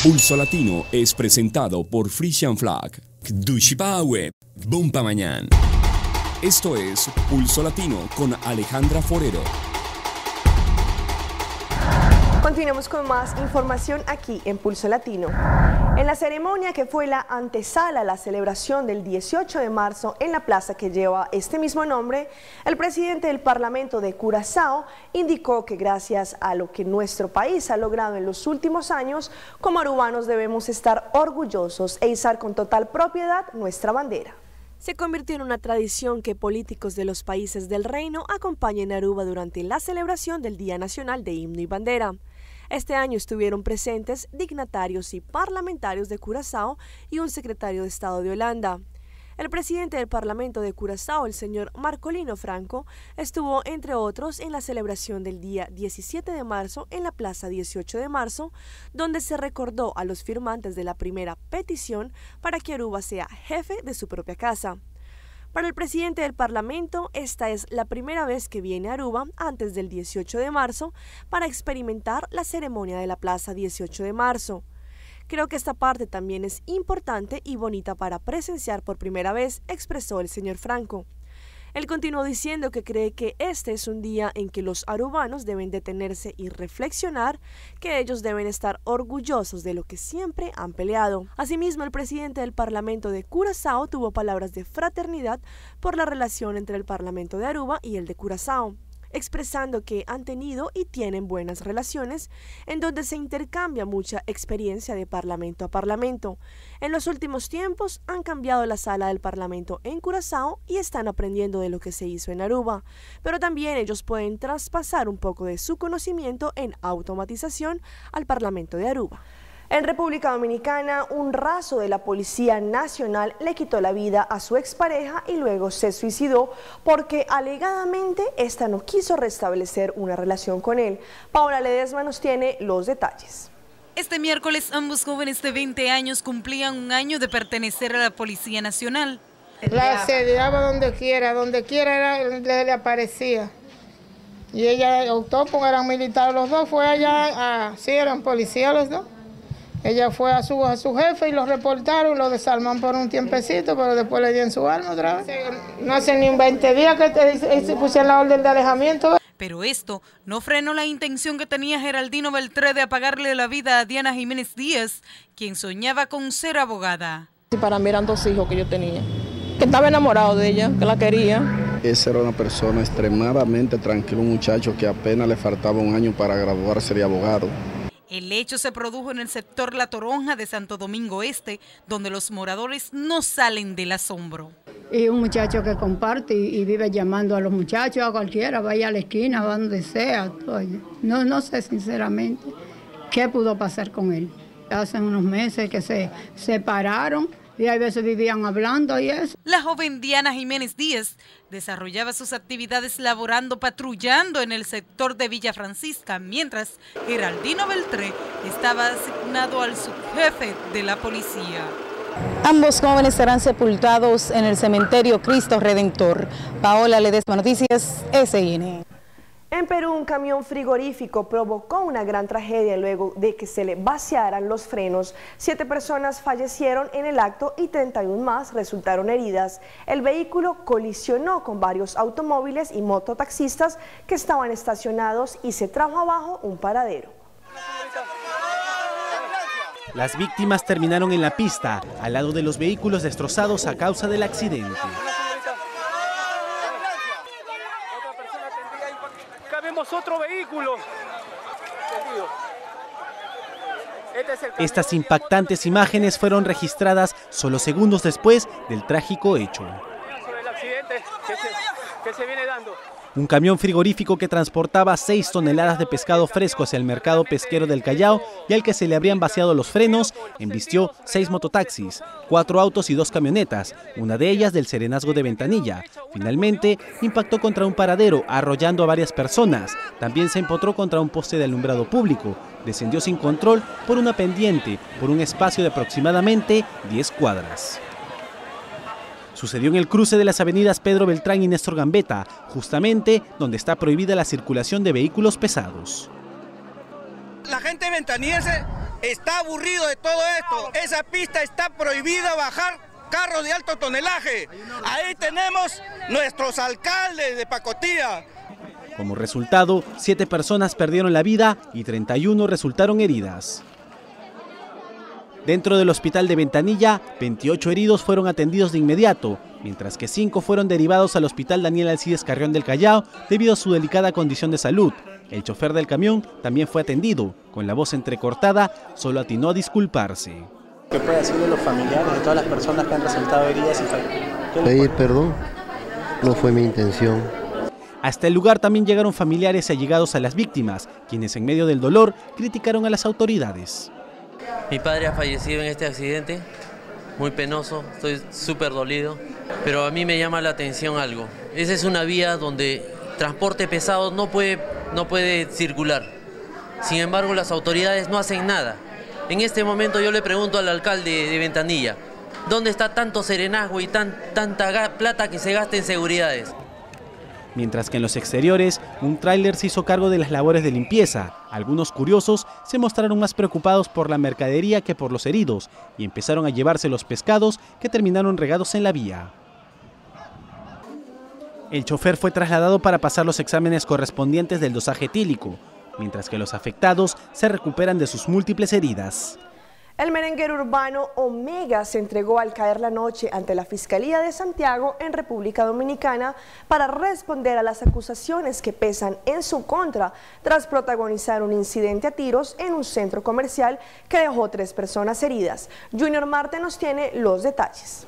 Pulso Latino es presentado por Frisian Flag, Dushipawe, Bompa Mañana. Esto es Pulso Latino con Alejandra Forero. Continuamos con más información aquí en Pulso Latino. En la ceremonia que fue la antesala a la celebración del 18 de marzo en la plaza que lleva este mismo nombre, el presidente del Parlamento de Curazao indicó que gracias a lo que nuestro país ha logrado en los últimos años, como arubanos debemos estar orgullosos e izar con total propiedad nuestra bandera. Se convirtió en una tradición que políticos de los países del reino acompañen a Aruba durante la celebración del Día Nacional de Himno y Bandera. Este año estuvieron presentes dignatarios y parlamentarios de Curazao y un secretario de Estado de Holanda. El presidente del Parlamento de Curazao, el señor Marcolino Franco, estuvo, entre otros, en la celebración del día 17 de marzo en la Plaza 18 de Marzo, donde se recordó a los firmantes de la primera petición para que Aruba sea jefe de su propia casa. Para el presidente del Parlamento, esta es la primera vez que viene a Aruba antes del 18 de marzo para experimentar la ceremonia de la Plaza 18 de Marzo. Creo que esta parte también es importante y bonita para presenciar por primera vez, expresó el señor Franco. Él continuó diciendo que cree que este es un día en que los arubanos deben detenerse y reflexionar, que ellos deben estar orgullosos de lo que siempre han peleado. Asimismo, el presidente del Parlamento de Curazao tuvo palabras de fraternidad por la relación entre el Parlamento de Aruba y el de Curazao, expresando que han tenido y tienen buenas relaciones en donde se intercambia mucha experiencia de parlamento a parlamento. En los últimos tiempos han cambiado la sala del parlamento en Curazao y están aprendiendo de lo que se hizo en Aruba, pero también ellos pueden traspasar un poco de su conocimiento en automatización al parlamento de Aruba. En República Dominicana, un raso de la Policía Nacional le quitó la vida a su expareja y luego se suicidó porque alegadamente esta no quiso restablecer una relación con él. Paola Ledesma nos tiene los detalles. Este miércoles ambos jóvenes de 20 años cumplían un año de pertenecer a la Policía Nacional. La asediaba donde quiera le aparecía. Y ella optó porque eran militares los dos, fue allá, sí eran policías los dos. Ella fue a su jefe y lo reportaron, lo desarman por un tiempecito, pero después le dieron su arma otra vez. No hace ni 20 días que se pusieron la orden de alejamiento. Pero esto no frenó la intención que tenía Geraldino Beltré de apagarle la vida a Diana Jiménez Díaz, quien soñaba con ser abogada. Para mí eran dos hijos que yo tenía, que estaba enamorado de ella, que la quería. Esa era una persona extremadamente tranquila, un muchacho que apenas le faltaba un año para graduarse de abogado. El hecho se produjo en el sector La Toronja de Santo Domingo Este, donde los moradores no salen del asombro. Y un muchacho que comparte y vive llamando a los muchachos, a cualquiera, vaya a la esquina, va donde sea. No sé sinceramente qué pudo pasar con él. Hace unos meses que se separaron y a veces vivían hablando y eso. La joven Diana Jiménez Díaz desarrollaba sus actividades laborando, patrullando en el sector de Villa Francisca, mientras Geraldino Beltré estaba asignado al subjefe de la policía. Ambos jóvenes serán sepultados en el cementerio Cristo Redentor. Paola Ledesma, Noticias SN. En Perú, un camión frigorífico provocó una gran tragedia luego de que se le vaciaran los frenos. 7 personas fallecieron en el acto y 31 más resultaron heridas. El vehículo colisionó con varios automóviles y mototaxistas que estaban estacionados y se trajo abajo un paradero. Las víctimas terminaron en la pista, al lado de los vehículos destrozados a causa del accidente. Otro vehículo. Estas impactantes imágenes fueron registradas solo segundos después del trágico hecho. El accidente que se viene dando. Un camión frigorífico que transportaba 6 toneladas de pescado fresco hacia el mercado pesquero del Callao y al que se le habrían vaciado los frenos, embistió 6 mototaxis, 4 autos y 2 camionetas, una de ellas del Serenazgo de Ventanilla. Finalmente, impactó contra un paradero, arrollando a varias personas. También se empotró contra un poste de alumbrado público. Descendió sin control por una pendiente, por un espacio de aproximadamente 10 cuadras. Sucedió en el cruce de las avenidas Pedro Beltrán y Néstor Gambetta, justamente donde está prohibida la circulación de vehículos pesados. La gente ventaniense está aburrido de todo esto. Esa pista está prohibida bajar carros de alto tonelaje. Ahí tenemos nuestros alcaldes de pacotilla. Como resultado, 7 personas perdieron la vida y 31 resultaron heridas. Dentro del hospital de Ventanilla, 28 heridos fueron atendidos de inmediato, mientras que 5 fueron derivados al hospital Daniel Alcides Carrión del Callao debido a su delicada condición de salud. El chofer del camión también fue atendido. Con la voz entrecortada, solo atinó a disculparse. ¿Qué puede decir de los familiares, de todas las personas que han resultado heridas? Pedir perdón, no fue mi intención. Hasta el lugar también llegaron familiares y allegados a las víctimas, quienes en medio del dolor criticaron a las autoridades. Mi padre ha fallecido en este accidente, muy penoso, estoy súper dolido, pero a mí me llama la atención algo. Esa es una vía donde transporte pesado no puede circular. Sin embargo, las autoridades no hacen nada. En este momento yo le pregunto al alcalde de Ventanilla, ¿dónde está tanto serenazgo y tanta plata que se gasta en seguridades? Mientras que en los exteriores, un tráiler se hizo cargo de las labores de limpieza. Algunos curiosos se mostraron más preocupados por la mercadería que por los heridos y empezaron a llevarse los pescados que terminaron regados en la vía. El chofer fue trasladado para pasar los exámenes correspondientes del dosaje etílico, mientras que los afectados se recuperan de sus múltiples heridas. El merenguero urbano Omega se entregó al caer la noche ante la Fiscalía de Santiago en República Dominicana para responder a las acusaciones que pesan en su contra tras protagonizar un incidente a tiros en un centro comercial que dejó 3 personas heridas. Junior Marte nos tiene los detalles.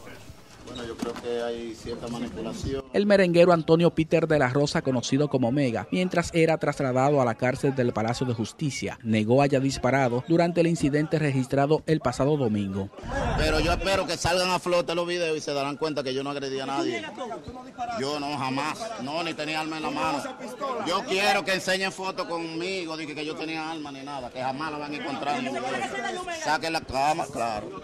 Bueno, yo creo que hay cierta manipulación. El merenguero Antonio Peter de la Rosa, conocido como Omega, mientras era trasladado a la cárcel del Palacio de Justicia, negó haya disparado durante el incidente registrado el pasado domingo. Pero yo espero que salgan a flote los videos y se darán cuenta que yo no agredí a nadie. Yo no, jamás. No, ni tenía arma en la mano. Yo quiero que enseñen fotos conmigo, dije que yo tenía arma ni nada, que jamás la van a encontrar. Saquen la cama, claro.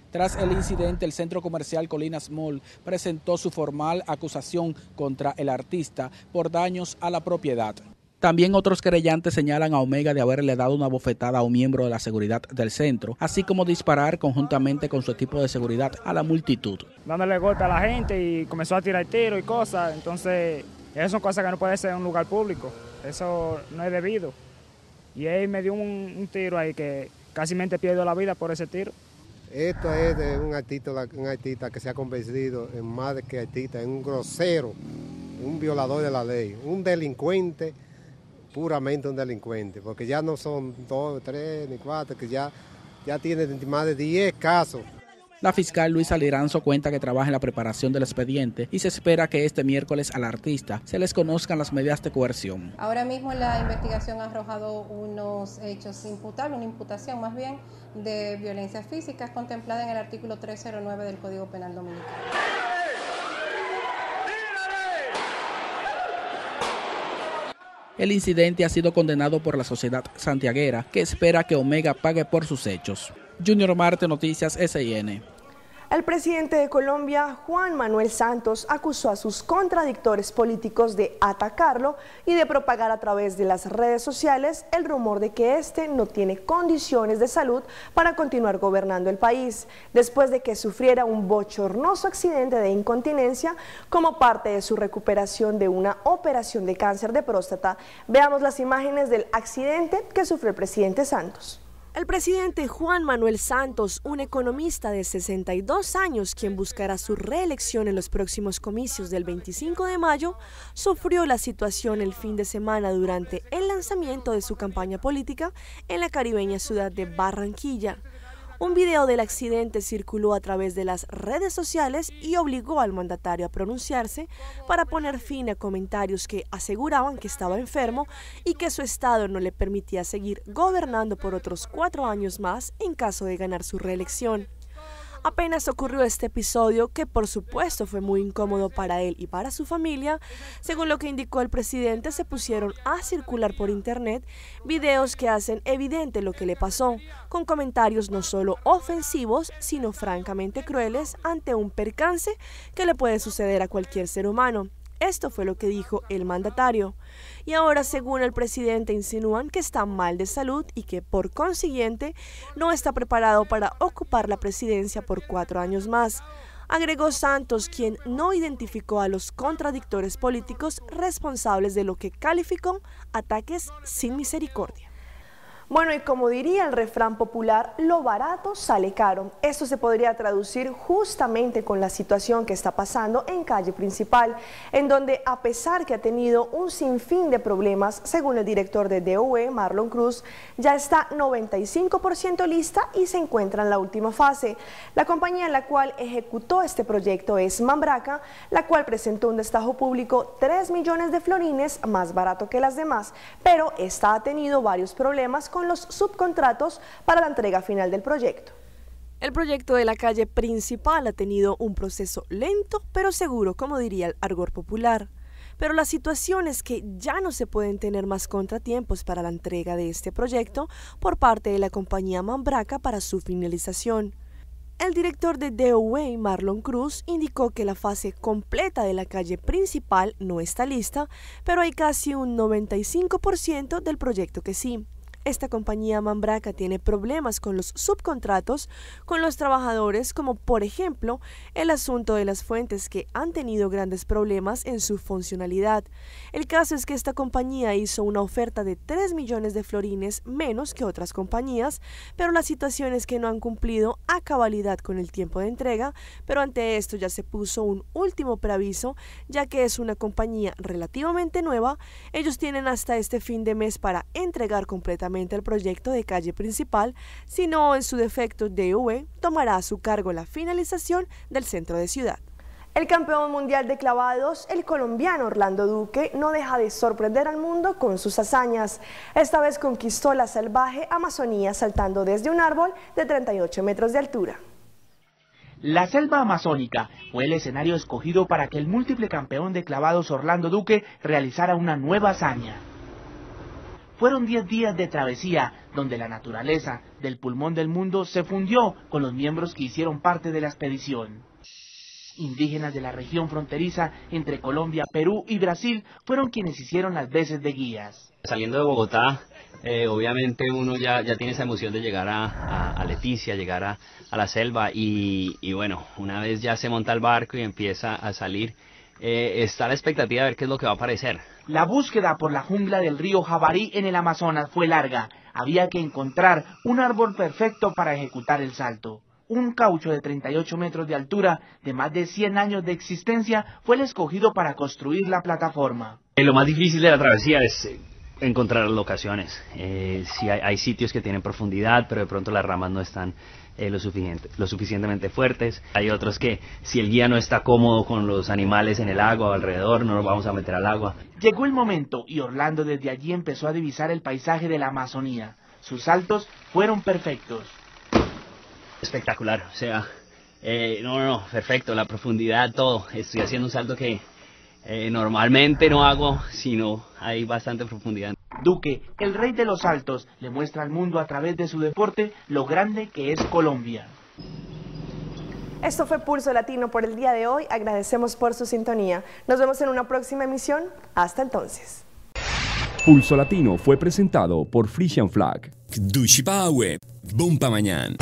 Tras el incidente, el centro comercial Colinas Mall presentó su formal acusación contra el artista por daños a la propiedad. También otros querellantes señalan a Omega de haberle dado una bofetada a un miembro de la seguridad del centro, así como disparar conjuntamente con su equipo de seguridad a la multitud. Dándole golpe a la gente y comenzó a tirar tiros y cosas, entonces esas son cosas que no puede ser en un lugar público, eso no es debido. Y él me dio un tiro ahí que casi me pierdo la vida por ese tiro. Esto es de un artista que se ha convertido en más de que artista, en un grosero, un violador de la ley, un delincuente, puramente un delincuente, porque ya no son 2, 3 ni 4, que ya tiene más de 10 casos. La fiscal Luisa Liranzo cuenta que trabaja en la preparación del expediente y se espera que este miércoles al artista se les conozcan las medidas de coerción. Ahora mismo la investigación ha arrojado unos hechos imputables, una imputación más bien de violencia física contemplada en el artículo 309 del Código Penal Dominicano. El incidente ha sido condenado por la sociedad santiaguera, que espera que Omega pague por sus hechos. Junior Marte, Noticias SIN. El presidente de Colombia, Juan Manuel Santos, acusó a sus contradictores políticos de atacarlo y de propagar a través de las redes sociales el rumor de que este no tiene condiciones de salud para continuar gobernando el país, después de que sufriera un bochornoso accidente de incontinencia como parte de su recuperación de una operación de cáncer de próstata. Veamos las imágenes del accidente que sufrió el presidente Santos. El presidente Juan Manuel Santos, un economista de 62 años quien buscará su reelección en los próximos comicios del 25 de mayo, sufrió la situación el fin de semana durante el lanzamiento de su campaña política en la caribeña ciudad de Barranquilla. Un video del accidente circuló a través de las redes sociales y obligó al mandatario a pronunciarse para poner fin a comentarios que aseguraban que estaba enfermo y que su estado no le permitía seguir gobernando por otros 4 años más en caso de ganar su reelección. Apenas ocurrió este episodio, que por supuesto fue muy incómodo para él y para su familia, según lo que indicó el presidente, se pusieron a circular por internet videos que hacen evidente lo que le pasó, con comentarios no solo ofensivos, sino francamente crueles ante un percance que le puede suceder a cualquier ser humano. Esto fue lo que dijo el mandatario. Y ahora, según el presidente, insinúan que está mal de salud y que, por consiguiente, no está preparado para ocupar la presidencia por 4 años más. Agregó Santos, quien no identificó a los contradictores políticos responsables de lo que calificó ataques sin misericordia. Bueno, y como diría el refrán popular, lo barato sale caro. Esto se podría traducir justamente con la situación que está pasando en Calle Principal, en donde, a pesar que ha tenido un sinfín de problemas, según el director de DOE, Marlon Cruz, ya está 95% lista y se encuentra en la última fase. La compañía en la cual ejecutó este proyecto es Mambraca, la cual presentó un destajo público 3 millones de florines, más barato que las demás, pero esta ha tenido varios problemas con los subcontratos para la entrega final del proyecto. El proyecto de la Calle Principal ha tenido un proceso lento pero seguro, como diría el argot popular. Pero la situación es que ya no se pueden tener más contratiempos para la entrega de este proyecto por parte de la compañía Mambraca para su finalización. El director de DOE, Marlon Cruz, indicó que la fase completa de la Calle Principal no está lista, pero hay casi un 95% del proyecto que sí. Esta compañía Mambraca tiene problemas con los subcontratos con los trabajadores, como por ejemplo el asunto de las fuentes, que han tenido grandes problemas en su funcionalidad. El caso es que esta compañía hizo una oferta de 3 millones de florines menos que otras compañías, pero la situación es que no han cumplido a cabalidad con el tiempo de entrega, pero ante esto ya se puso un último preaviso, ya que es una compañía relativamente nueva. Ellos tienen hasta este fin de mes para entregar completamente el proyecto de Calle Principal, si no, en su defecto, DOE tomará a su cargo la finalización del centro de ciudad. El campeón mundial de clavados, el colombiano Orlando Duque, no deja de sorprender al mundo con sus hazañas. Esta vez conquistó la salvaje Amazonía saltando desde un árbol de 38 metros de altura. La selva amazónica fue el escenario escogido para que el múltiple campeón de clavados Orlando Duque realizara una nueva hazaña. Fueron 10 días de travesía, donde la naturaleza del pulmón del mundo se fundió con los miembros que hicieron parte de la expedición. Indígenas de la región fronteriza entre Colombia, Perú y Brasil fueron quienes hicieron las veces de guías. Saliendo de Bogotá, obviamente uno ya tiene esa emoción de llegar a Leticia, llegar a la selva y bueno, una vez ya se monta el barco y empieza a salir, está la expectativa de ver qué es lo que va a aparecer. La búsqueda por la jungla del río Jabarí en el Amazonas fue larga. Había que encontrar un árbol perfecto para ejecutar el salto. Un caucho de 38 metros de altura, de más de 100 años de existencia, fue el escogido para construir la plataforma. Lo más difícil de la travesía es encontrar las locaciones. Si hay sitios que tienen profundidad, pero de pronto las ramas no están lo suficientemente fuertes. Hay otros que si el guía no está cómodo con los animales en el agua o alrededor, no nos vamos a meter al agua. Llegó el momento y Orlando desde allí empezó a divisar el paisaje de la Amazonía. Sus saltos fueron perfectos. Espectacular, o sea, perfecto, la profundidad, todo. Estoy haciendo un salto que normalmente no hago, sino hay bastante profundidad. Duque, el rey de los saltos, le muestra al mundo a través de su deporte lo grande que es Colombia. Esto fue Pulso Latino por el día de hoy. Agradecemos por su sintonía. Nos vemos en una próxima emisión. Hasta entonces. Pulso Latino fue presentado por Frisian Flag. Dushipawe, Bumpa Mañana.